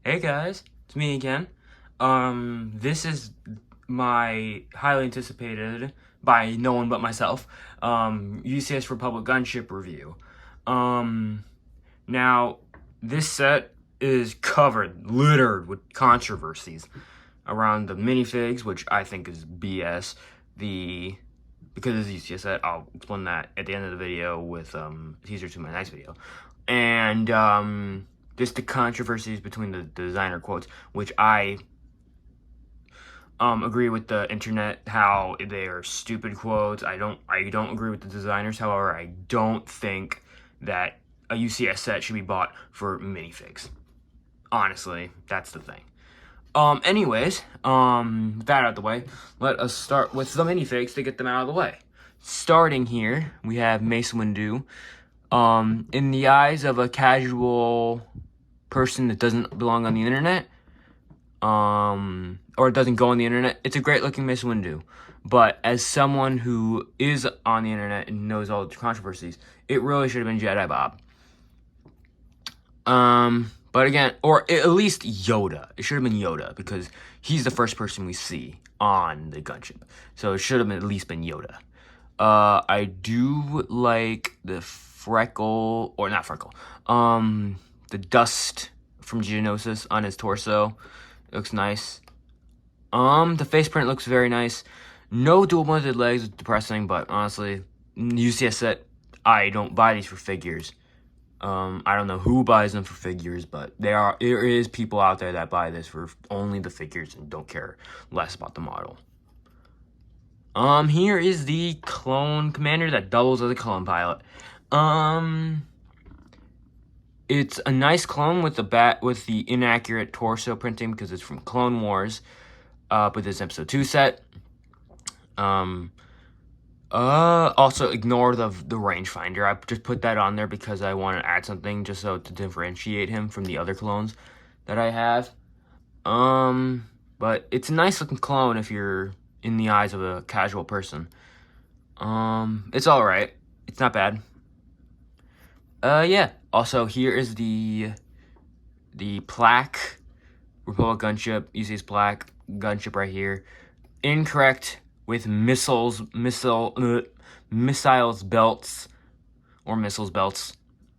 Hey guys, it's me again. This is my highly anticipated, by no one but myself, UCS Republic Gunship review. Now, this set is littered with controversies around the Minifigs, which I think is BS. Because it's a UCS set, I'll explain that at the end of the video with teaser to my next video. And just the controversies between the designer quotes, which I agree with the internet how they are stupid quotes. I don't agree with the designers. However, I don't think that a UCS set should be bought for minifigs. Honestly, that's the thing. Anyways, with that out of the way, let us start with the minifigs to get them out of the way. Starting here, we have Mace Windu. In the eyes of a casual person that doesn't belong on the internet, or doesn't go on the internet, it's a great looking Mace Windu. But as someone who is on the internet and knows all the controversies, it really should have been Jedi Bob. But again, or at least Yoda. It should have been Yoda because he's the first person we see on the gunship. So it should have at least been Yoda. I do like the the dust from Geonosis on his torso. It looks nice. The face print looks very nice. No dual mounted legs, it's depressing, but honestly, UCS set, I don't buy these for figures. I don't know who buys them for figures, but there is people out there that buy this for only the figures and don't care less about the model. Here is the clone commander that doubles as a clone pilot. It's a nice clone with the inaccurate torso printing because it's from Clone Wars, but this episode 2 set. Also ignore the rangefinder. I just put that on there because I want to add something just so to differentiate him from the other clones that I have. But it's a nice looking clone if you're in the eyes of a casual person. It's alright. It's not bad. Yeah. Also, here is the plaque Republic Gunship, UCS plaque gunship right here. Incorrect with missiles belts or missiles belts.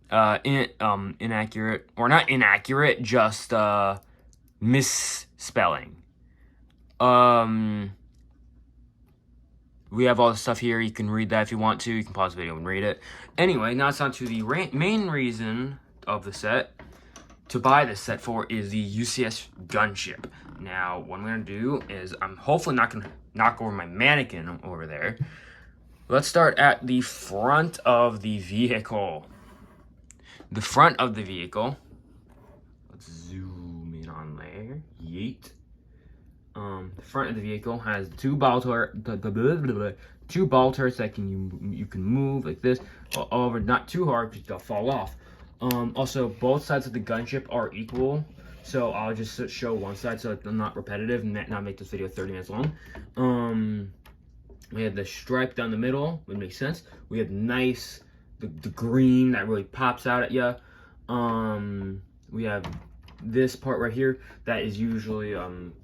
Inaccurate or not inaccurate, just misspelling. We have all the stuff here. You can read that if you want to. You can pause the video and read it. Anyway, now it's on to the main reason of the set to buy this set for is the UCS gunship. Now, what I'm going to do is I'm hopefully not going to knock over my mannequin over there. Let's start at the front of the vehicle. The front of the vehicle. Let's zoom in on there. Yeet. The front of the vehicle has two ball turrets that you can move like this. However, not too hard because they'll fall off. Also, both sides of the gunship are equal, so I'll just show one side so I'm not repetitive and not make this video 30 minutes long. We have the stripe down the middle, which makes sense. We have the green that really pops out at you. We have this part right here that is usually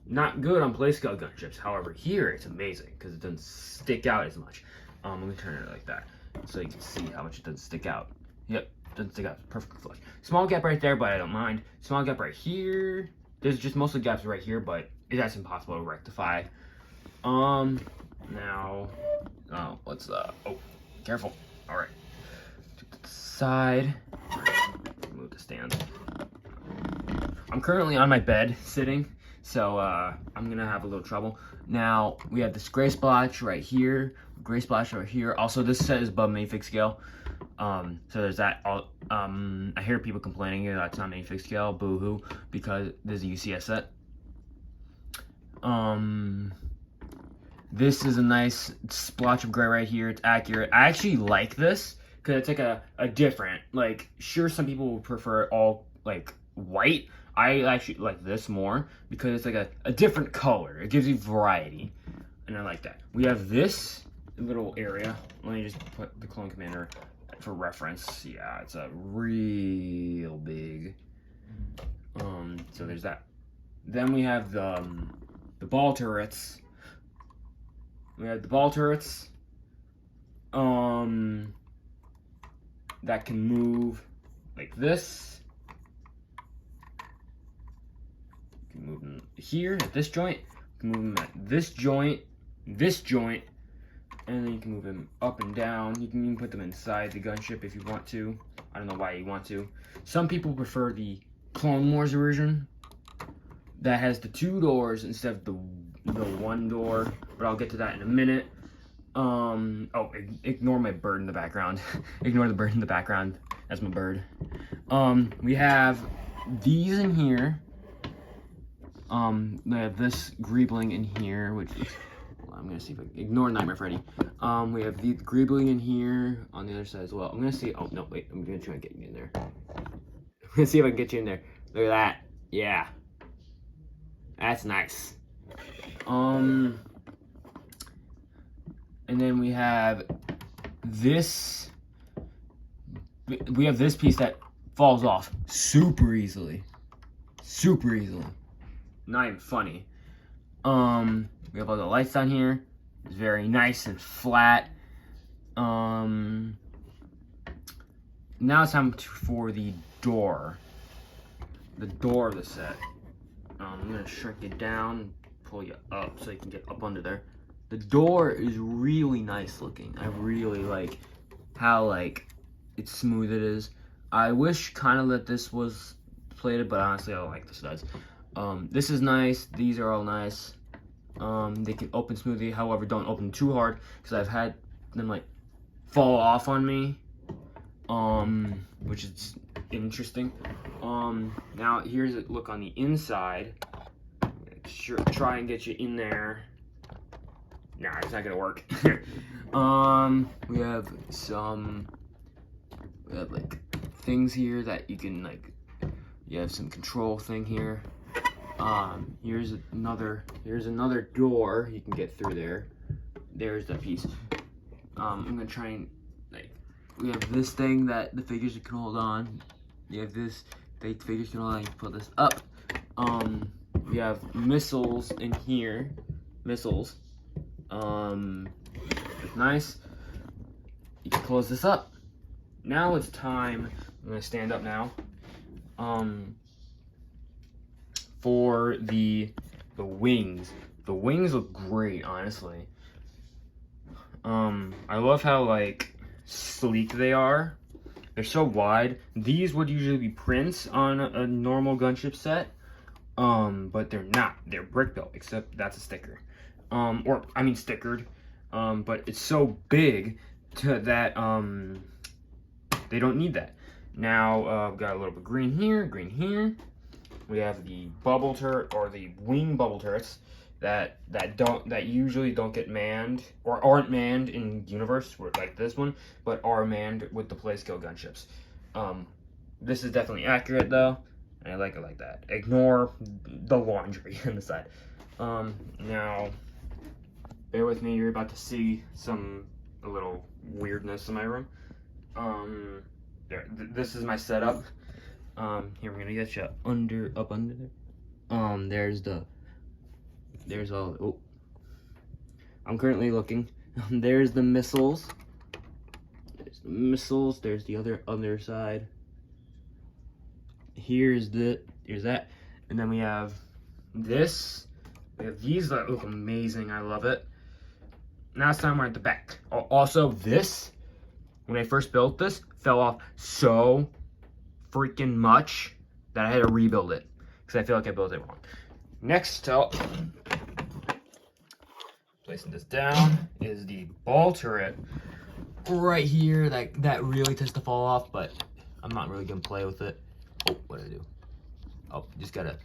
not good on playscale gunships. However, here it's amazing because it doesn't stick out as much. Let me turn it like that so you can see how much it doesn't stick out. Yep, doesn't stick out. Perfectly flush. Small gap right there, but I don't mind. Small gap right here. There's just mostly gaps right here, but that's impossible to rectify. Now, what's oh, careful. All right, to the side. All right, move the stand. I'm currently on my bed sitting, so I'm gonna have a little trouble. Now we have this gray splotch right here, gray splotch right here. Also, this set is above minifig scale, so there's that. I hear people complaining that it's not minifig scale, boo-hoo, because there's a UCS set. This is a nice splotch of gray right here. It's accurate. I actually like this because it's like a different, like, sure, some people will prefer it all like white. I actually like this more because it's like a different color. It gives you variety, and I like that. We have this little area. Let me just put the clone commander for reference. Yeah, it's a real big So there's that. Then we have the ball turrets. We have the ball turrets that can move like this. You can move them here at this joint. You can move them at this joint, and then you can move them up and down. You can even put them inside the gunship if you want to. I don't know why you want to. Some people prefer the Clone Wars version that has the 2 doors instead of the 1 door, but I'll get to that in a minute. Oh, ignore my bird in the background. Ignore the bird in the background. That's my bird. We have these in here. We have this greebling in here, which is, well, I'm gonna see if I can ignore Nightmare Freddy. We have the greebling in here on the other side as well. I'm gonna see. Oh no, wait. I'm gonna try and get you in there. I'm gonna see if I can get you in there. Look at that. Yeah, that's nice. And then we have this. We have this piece that falls off super easily. Super easily. Not even funny. We have all the lights on here. It's very nice and flat. Now it's time for the door. The door of the set. I'm gonna shrink it down, pull you up so you can get up under there. The door is really nice looking. I really like how it's smooth it is. I wish kind of that this was plated, but honestly I like the studs. This is nice. These are all nice. They can open smoothly. However, don't open too hard because I've had them fall off on me, which is interesting. Now here's a look on the inside. Sure, try and get you in there. Nah, it's not gonna work. We have things here that you can you have some control thing here. Here's another door you can get through there. There's the piece. I'm gonna try and we have this thing that the figures can hold on. You have this, the figures can hold on. You can pull this up. We have missiles in here. Missiles. It's nice. You can close this up. Now it's time. I'm gonna stand up now. For the wings. The wings look great, honestly. I love how sleek they are. They're so wide. These would usually be prints on a normal gunship set. But they're not. They're brick built, except that's a sticker. Or I mean stickered. But it's so big that they don't need that. Now we've got a little bit of green here. We have the bubble turret or the wing bubble turrets that usually don't get manned or aren't manned in universe like this one, but are manned with the play scale gunships. This is definitely accurate though, and I like it like that. Ignore the laundry on the side. Now, bear with me. You're about to see a little weirdness in my room. This is my setup. Here we're gonna get you up under there. There's all. Oh, I'm currently looking. There's the missiles. There's the other side. Here's that, and then we have this. We have these that look amazing. I love it. Now it's time we're at the back. Also, this, when I first built this, fell off so freaking much that I had to rebuild it because I feel like I built it wrong. Next up, placing this down, is the ball turret right here that really tends to fall off, but I'm not really gonna play with it. Oh, what did I do? Oh, you just gotta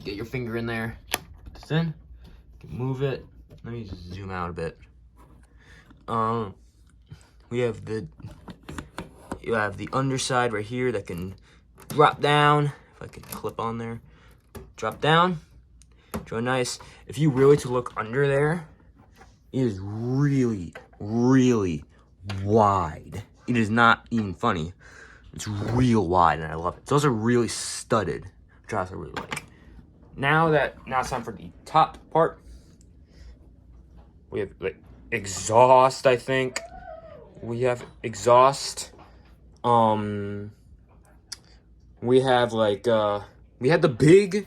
get your finger in there, put this in, you can move it. Let me just zoom out a bit. You have the underside right here that can drop down. If I can clip on there, drop down, draw nice. If you really to look under there, it is really, really wide. It is not even funny. It's real wide, and I love it. It's also really studded. which I also really like. Now it's time for the top part. We have like exhaust, I think. We have exhaust. We have like we had the big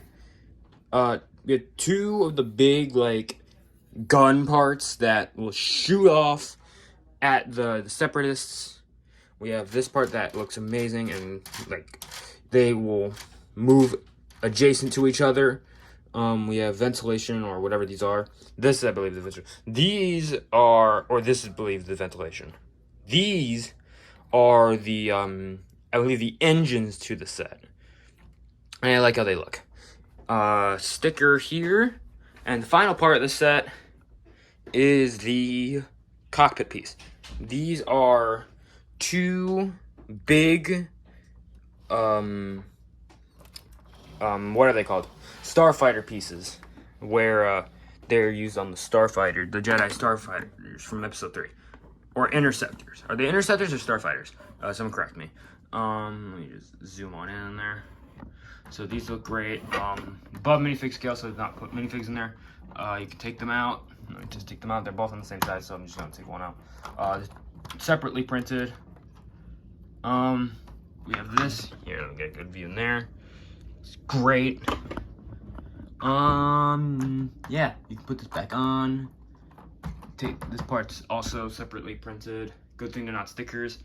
we had two of the big like gun parts that will shoot off at the separatists. We have this part that looks amazing, and like they will move adjacent to each other. We have ventilation, or whatever these are. This, I believe, the ventilation. These are, or this is, I believe, the ventilation. These are the, I believe, the engines to the set. And I like how they look. Sticker here. And the final part of the set is the cockpit piece. These are two big, what are they called? Starfighter pieces, where they're used on the Starfighter, the Jedi Starfighters from Episode 3, or Interceptors. Are they Interceptors or Starfighters? Someone correct me. Let me just zoom on in there. So these look great. Above minifig scale, so I've not put minifigs in there. You can take them out. Just take them out. They're both on the same size, so I'm just gonna take one out. Separately printed. We have this here. Let me get a good view in there. It's great. Yeah, you can put this back on. This part's also separately printed. Good thing they're not stickers.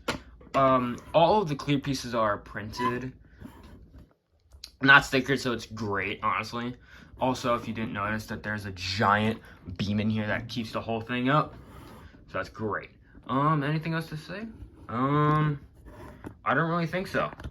All of the clear pieces are printed, not stickers, so it's great, honestly. Also, if you didn't notice, that there's a giant beam in here that keeps the whole thing up, so that's great. Anything else to say? I don't really think so.